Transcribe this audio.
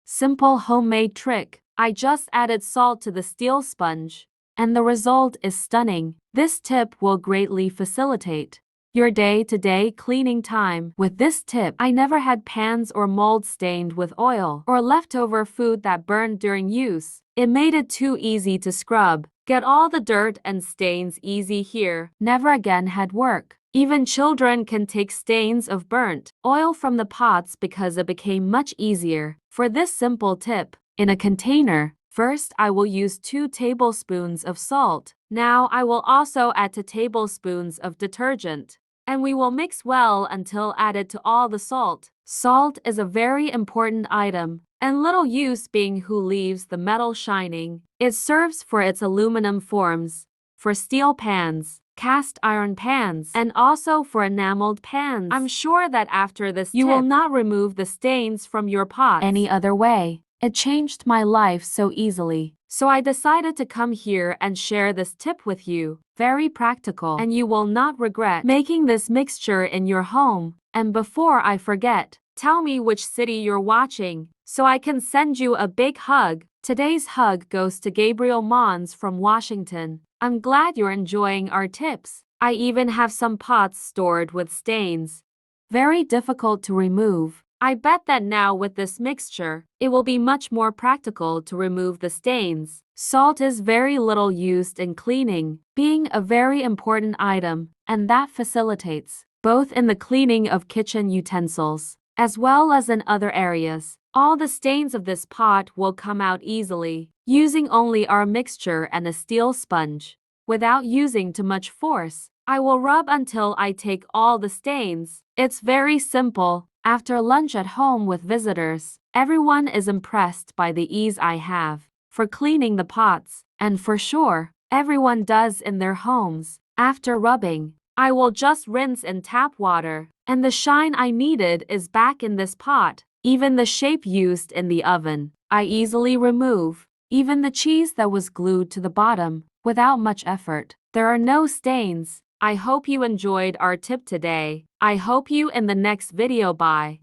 Simple homemade trick. I just added salt to the steel sponge, and the result is stunning. This tip will greatly facilitate your day-to-day cleaning time. With this tip, I never had pans or mold stained with oil or leftover food that burned during use. It made it too easy to scrub. Get all the dirt and stains easy here. Never again had work. Even children can take stains of burnt oil from the pots because it became much easier. For this simple tip, in a container, first I will use 2 tablespoons of salt. Now I will also add 2 tablespoons of detergent, and we will mix well until added to all the salt. Salt is a very important item, and little use being who leaves the metal shining. It serves for its aluminum forms, for steel pans, cast iron pans, and also for enameled pans. I'm sure that after this you will not remove the stains from your pots any other way. It changed my life so easily. So I decided to come here and share this tip with you. Very practical, and you will not regret making this mixture in your home. And before I forget, tell me which city you're watching, so I can send you a big hug. Today's hug goes to Gabriel Mons from Washington. I'm glad you're enjoying our tips. I even have some pots stored with stains. Very difficult to remove. I bet that now with this mixture, it will be much more practical to remove the stains. Salt is very little used in cleaning, being a very important item, and that facilitates both in the cleaning of kitchen utensils, as well as in other areas. All the stains of this pot will come out easily, using only our mixture and a steel sponge. Without using too much force, I will rub until I take all the stains. It's very simple. After lunch at home with visitors, everyone is impressed by the ease I have for cleaning the pots, and for sure, everyone does in their homes. After rubbing, I will just rinse in tap water, and the shine I needed is back in this pot. Even the shape used in the oven, I easily remove. Even the cheese that was glued to the bottom, without much effort. There are no stains. I hope you enjoyed our tip today. I hope you in the next video. Bye.